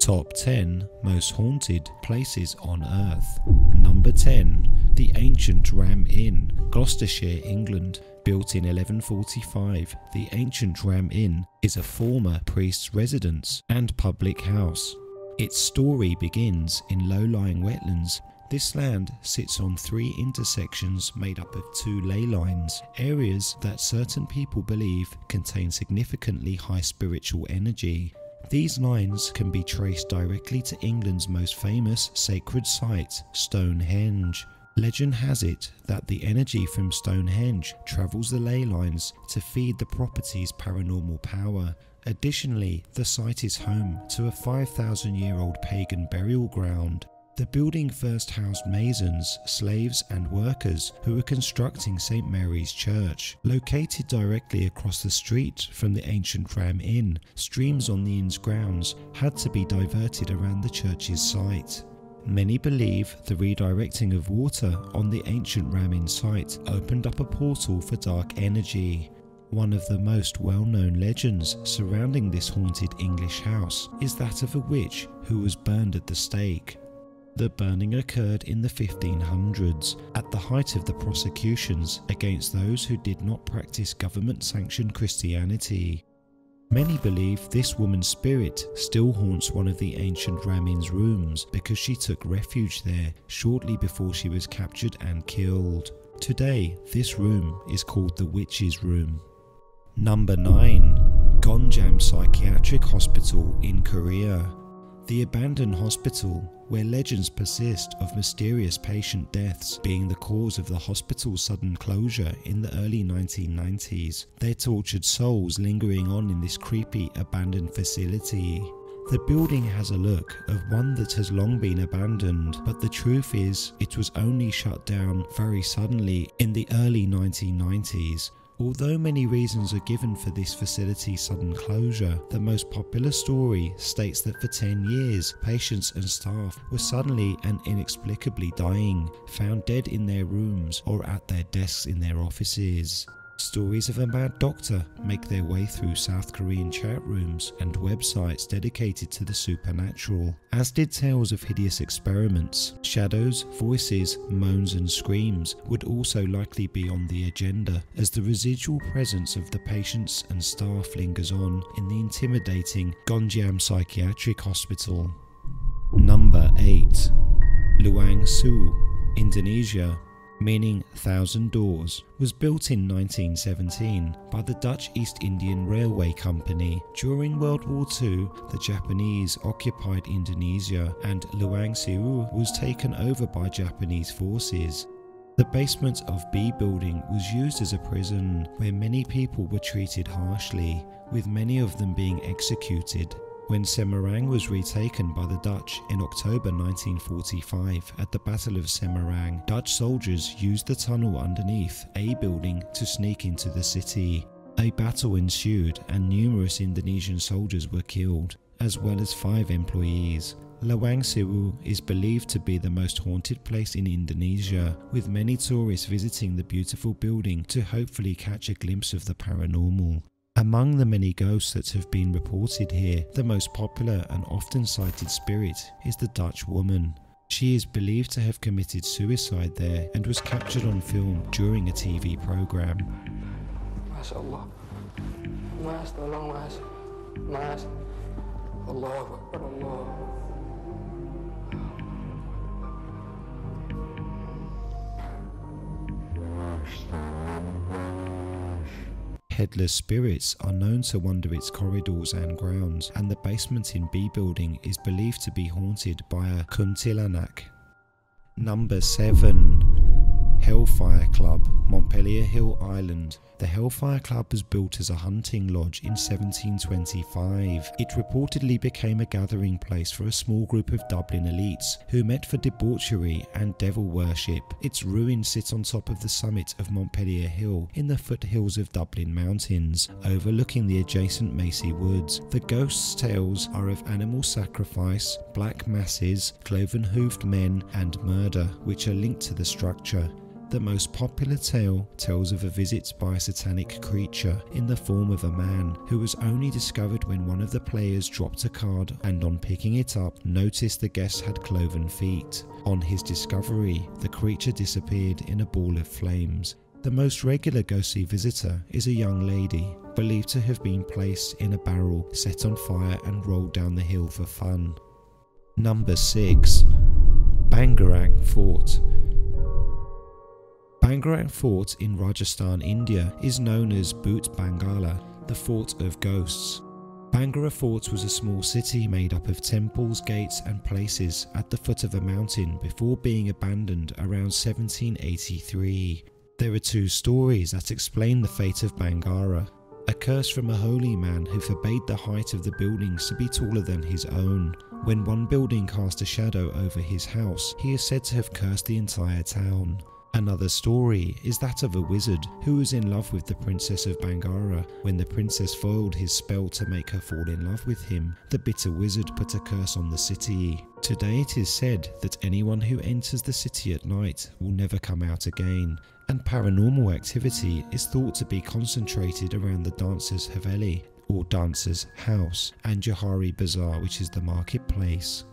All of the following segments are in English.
Top 10 Most Haunted Places on Earth. Number 10. The Ancient Ram Inn, Gloucestershire, England. Built in 1145, the Ancient Ram Inn is a former priest's residence and public house. Its story begins in low-lying wetlands. This land sits on 3 intersections made up of 2 ley lines, areas that certain people believe contain significantly high spiritual energy. These lines can be traced directly to England's most famous sacred site, Stonehenge. Legend has it that the energy from Stonehenge travels the ley lines to feed the property's paranormal power. Additionally, the site is home to a 5,000-year-old pagan burial ground. The building first housed masons, slaves and workers who were constructing St. Mary's Church. Located directly across the street from the ancient Ram Inn, streams on the inn's grounds had to be diverted around the church's site. Many believe the redirecting of water on the ancient Ram Inn site opened up a portal for dark energy. One of the most well-known legends surrounding this haunted English house is that of a witch who was burned at the stake. The burning occurred in the 1500s, at the height of the prosecutions against those who did not practice government-sanctioned Christianity. Many believe this woman's spirit still haunts one of the ancient Ram Inn's rooms because she took refuge there shortly before she was captured and killed. Today, this room is called the Witch's Room. Number 9. Ghanshyam Psychiatric Hospital in Korea. The abandoned hospital, where legends persist of mysterious patient deaths being the cause of the hospital's sudden closure in the early 1990s, their tortured souls lingering on in this creepy abandoned facility. The building has a look of one that has long been abandoned, but the truth is it was only shut down very suddenly in the early 1990s. Although many reasons are given for this facility's sudden closure, the most popular story states that for 10 years, patients and staff were suddenly and inexplicably dying, found dead in their rooms or at their desks in their offices. Stories of a mad doctor make their way through South Korean chat rooms and websites dedicated to the supernatural, as did tales of hideous experiments. Shadows, voices, moans and screams would also likely be on the agenda, as the residual presence of the patients and staff lingers on in the intimidating Ghanshyam Psychiatric Hospital. Number 8. Luang Su, Indonesia, meaning Thousand Doors, was built in 1917 by the Dutch East Indian Railway Company. During World War II, the Japanese occupied Indonesia and Luang Su was taken over by Japanese forces. The basement of B building was used as a prison where many people were treated harshly, with many of them being executed. When Semarang was retaken by the Dutch in October 1945 at the Battle of Semarang, Dutch soldiers used the tunnel underneath A building to sneak into the city. A battle ensued and numerous Indonesian soldiers were killed, as well as 5 employees. Luang Su is believed to be the most haunted place in Indonesia, with many tourists visiting the beautiful building to hopefully catch a glimpse of the paranormal. Among the many ghosts that have been reported here, the most popular and often cited spirit is the Dutch woman. She is believed to have committed suicide there and was captured on film during a TV program. Masya Allah. Mas, tolong mas. Mas. Allahu Akbar, Allah. Headless spirits are known to wander its corridors and grounds, and the basement in B building is believed to be haunted by a kuntilanak. Number 7. Hellfire Club, Montpellier Hill Island. The Hellfire Club was built as a hunting lodge in 1725. It reportedly became a gathering place for a small group of Dublin elites who met for debauchery and devil worship. Its ruins sit on top of the summit of Montpellier Hill in the foothills of Dublin Mountains, overlooking the adjacent Macy Woods. The ghosts' tales are of animal sacrifice, black masses, cloven-hoofed men and murder, which are linked to the structure. The most popular tale tells of a visit by a satanic creature in the form of a man who was only discovered when one of the players dropped a card and on picking it up noticed the guest had cloven feet. On his discovery, the creature disappeared in a ball of flames. The most regular ghostly visitor is a young lady, believed to have been placed in a barrel, set on fire and rolled down the hill for fun. Number 6. Bangarra Fort. Bangarra Fort in Rajasthan, India is known as Bhoot Bangala, the Fort of Ghosts. Bangarra Fort was a small city made up of temples, gates and places at the foot of a mountain before being abandoned around 1783. There are two stories that explain the fate of Bangarra. A curse from a holy man who forbade the height of the buildings to be taller than his own. When one building cast a shadow over his house, he is said to have cursed the entire town. Another story is that of a wizard who was in love with the princess of Bangarra. When the princess foiled his spell to make her fall in love with him, the bitter wizard put a curse on the city. Today it is said that anyone who enters the city at night will never come out again, and paranormal activity is thought to be concentrated around the dancer's Haveli, or dancer's house, and Johari Bazaar, which is the marketplace.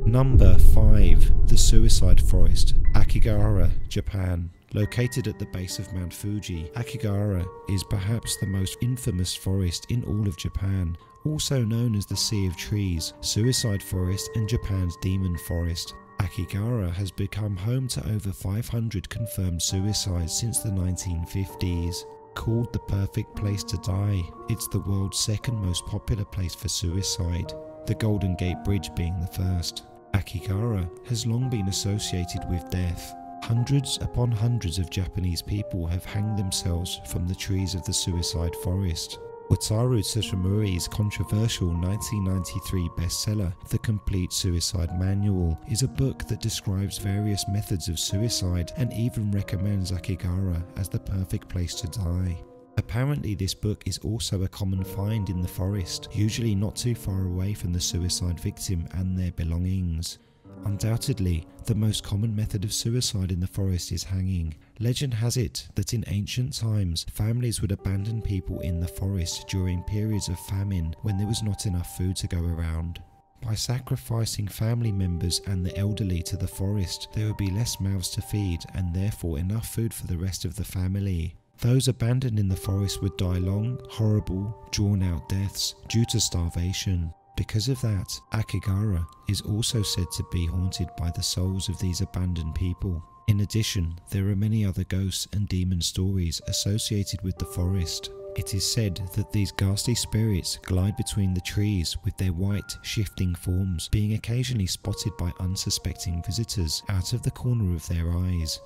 Number 5. The Suicide Forest, Akigahara, Japan. Located at the base of Mount Fuji, Akigahara is perhaps the most infamous forest in all of Japan, also known as the Sea of Trees, Suicide Forest and Japan's Demon Forest. Akigahara has become home to over 500 confirmed suicides since the 1950s. Called the perfect place to die, it's the world's second most popular place for suicide, the Golden Gate Bridge being the first. Akigahara has long been associated with death. Hundreds upon hundreds of Japanese people have hanged themselves from the trees of the suicide forest. Wataru Tsutomori's controversial 1993 bestseller, The Complete Suicide Manual, is a book that describes various methods of suicide and even recommends Akigahara as the perfect place to die. Apparently this book is also a common find in the forest, usually not too far away from the suicide victim and their belongings. Undoubtedly, the most common method of suicide in the forest is hanging. Legend has it that in ancient times, families would abandon people in the forest during periods of famine when there was not enough food to go around. By sacrificing family members and the elderly to the forest, there would be less mouths to feed and therefore enough food for the rest of the family. Those abandoned in the forest would die long, horrible, drawn-out deaths due to starvation. Because of that, Akigahara is also said to be haunted by the souls of these abandoned people. In addition, there are many other ghosts and demon stories associated with the forest. It is said that these ghastly spirits glide between the trees with their white, shifting forms, being occasionally spotted by unsuspecting visitors out of the corner of their eyes.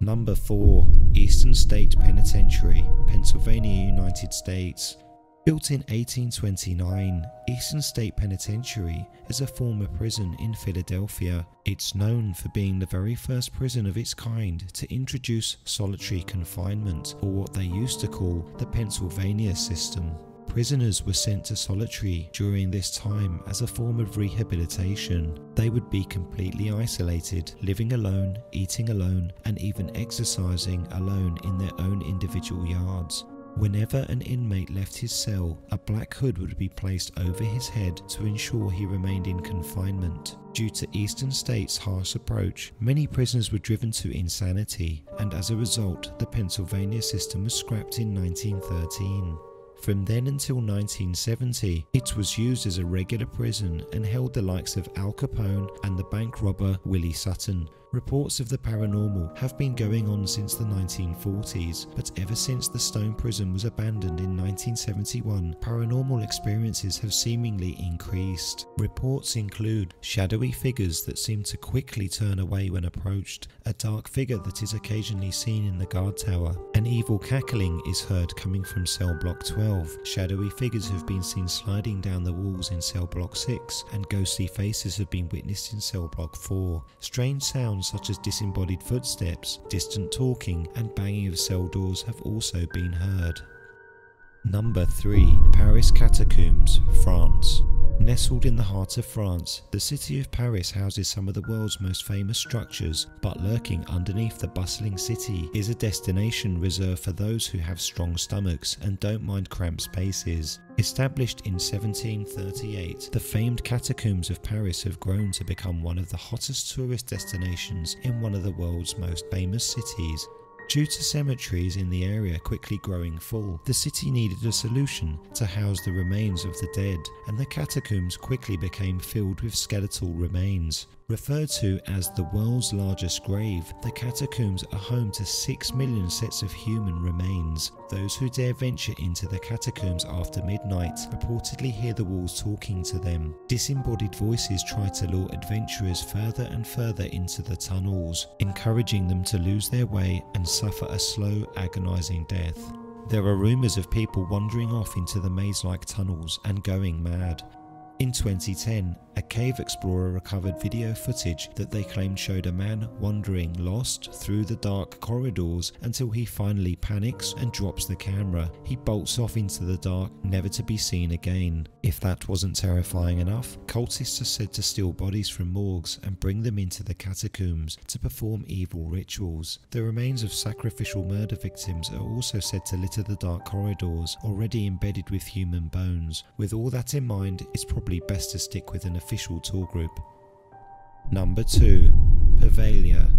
Number 4. Eastern State Penitentiary, Pennsylvania, United States. Built in 1829, Eastern State Penitentiary is a former prison in Philadelphia. It's known for being the very first prison of its kind to introduce solitary confinement, or what they used to call the Pennsylvania system. Prisoners were sent to solitary during this time as a form of rehabilitation. They would be completely isolated, living alone, eating alone, and even exercising alone in their own individual yards. Whenever an inmate left his cell, a black hood would be placed over his head to ensure he remained in confinement. Due to Eastern State's harsh approach, many prisoners were driven to insanity, and as a result, the Pennsylvania system was scrapped in 1913. From then until 1970, it was used as a regular prison and held the likes of Al Capone and the bank robber Willie Sutton. Reports of the paranormal have been going on since the 1940s, but ever since the Stone Prison was abandoned in 1971, paranormal experiences have seemingly increased. Reports include shadowy figures that seem to quickly turn away when approached, a dark figure that is occasionally seen in the guard tower, an evil cackling is heard coming from cell block 12, shadowy figures have been seen sliding down the walls in cell block 6, and ghostly faces have been witnessed in cell block 4. Strange sounds such as disembodied footsteps, distant talking, and banging of cell doors have also been heard. Number 3. Paris Catacombs, France. Nestled in the heart of France, the city of Paris houses some of the world's most famous structures, but lurking underneath the bustling city is a destination reserved for those who have strong stomachs and don't mind cramped spaces. Established in 1738, the famed Catacombs of Paris have grown to become one of the hottest tourist destinations in one of the world's most famous cities. Due to cemeteries in the area quickly growing full, the city needed a solution to house the remains of the dead, and the catacombs quickly became filled with skeletal remains. Referred to as the world's largest grave, the catacombs are home to 6 million sets of human remains. Those who dare venture into the catacombs after midnight reportedly hear the walls talking to them. Disembodied voices try to lure adventurers further and further into the tunnels, encouraging them to lose their way and suffer a slow, agonizing death. There are rumours of people wandering off into the maze-like tunnels and going mad. In 2010, a cave explorer recovered video footage that they claimed showed a man wandering lost through the dark corridors until he finally panics and drops the camera. He bolts off into the dark, never to be seen again. If that wasn't terrifying enough, cultists are said to steal bodies from morgues and bring them into the catacombs to perform evil rituals. The remains of sacrificial murder victims are also said to litter the dark corridors, already embedded with human bones. With all that in mind, it's probably best to stick with an official tour group. Number 2. Poveglia.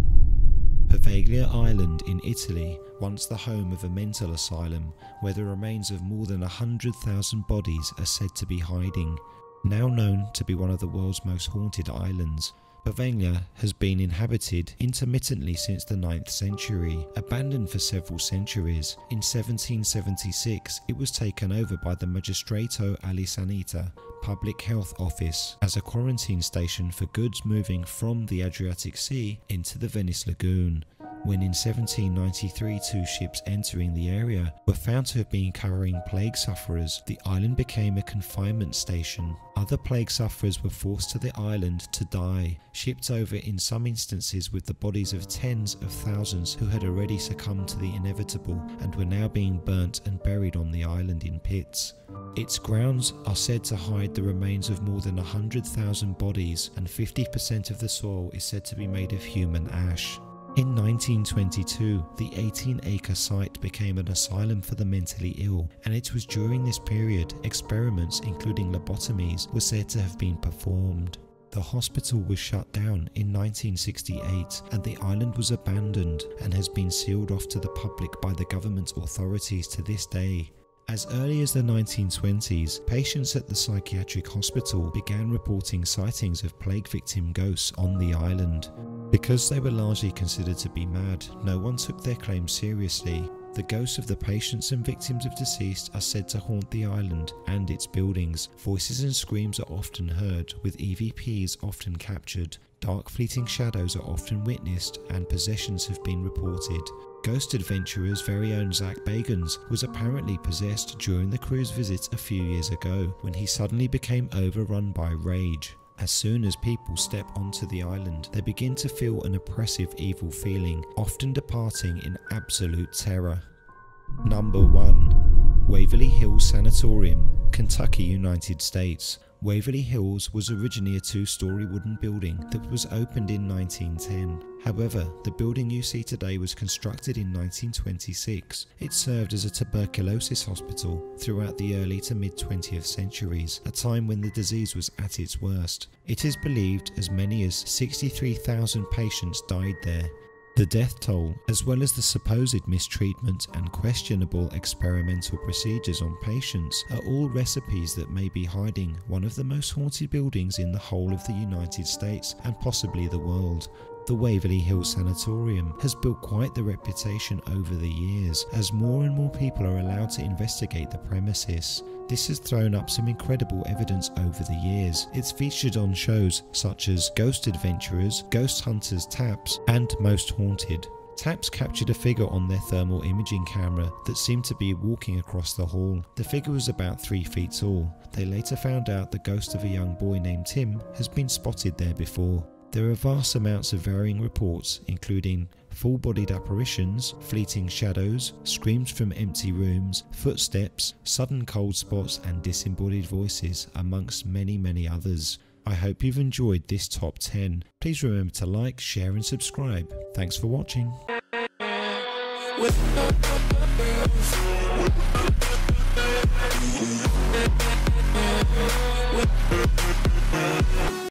Poveglia Island in Italy, once the home of a mental asylum, where the remains of more than 100,000 bodies are said to be hiding. Now known to be one of the world's most haunted islands, Poveglia has been inhabited intermittently since the 9th century, abandoned for several centuries. In 1776, it was taken over by the Magistrato alla Sanità, public health office, as a quarantine station for goods moving from the Adriatic Sea into the Venice Lagoon. When in 1793 2 ships entering the area were found to have been carrying plague sufferers, the island became a confinement station. Other plague sufferers were forced to the island to die, shipped over in some instances with the bodies of tens of thousands who had already succumbed to the inevitable and were now being burnt and buried on the island in pits. Its grounds are said to hide the remains of more than 100,000 bodies, and 50% of the soil is said to be made of human ash. In 1922, the 18-acre site became an asylum for the mentally ill, and it was during this period experiments including lobotomies were said to have been performed. The hospital was shut down in 1968 and the island was abandoned and has been sealed off to the public by the government authorities to this day. As early as the 1920s, patients at the psychiatric hospital began reporting sightings of plague victim ghosts on the island. Because they were largely considered to be mad, no one took their claims seriously. The ghosts of the patients and victims of deceased are said to haunt the island and its buildings. Voices and screams are often heard, with EVPs often captured. Dark fleeting shadows are often witnessed and possessions have been reported. Ghost Adventurer's very own Zach Bagans was apparently possessed during the crew's visit a few years ago when he suddenly became overrun by rage. As soon as people step onto the island, they begin to feel an oppressive evil feeling, often departing in absolute terror. Number 1. Waverly Hills Sanatorium, Kentucky, United States. Waverly Hills was originally a 2-story wooden building that was opened in 1910. However, the building you see today was constructed in 1926. It served as a tuberculosis hospital throughout the early to mid-20th centuries, a time when the disease was at its worst. It is believed as many as 63,000 patients died there. The death toll, as well as the supposed mistreatment and questionable experimental procedures on patients, are all recipes that may be hiding one of the most haunted buildings in the whole of the United States and possibly the world. The Waverly Hills Sanatorium has built quite the reputation over the years, as more and more people are allowed to investigate the premises. This has thrown up some incredible evidence over the years. It's featured on shows such as Ghost Adventurers, Ghost Hunters Taps, and Most Haunted. Taps captured a figure on their thermal imaging camera that seemed to be walking across the hall. The figure was about 3 feet tall. They later found out the ghost of a young boy named Tim has been spotted there before. There are vast amounts of varying reports, including full-bodied apparitions, fleeting shadows, screams from empty rooms, footsteps, sudden cold spots and disembodied voices, amongst many others. I hope you've enjoyed this top 10. Please remember to like, share and subscribe. Thanks for watching.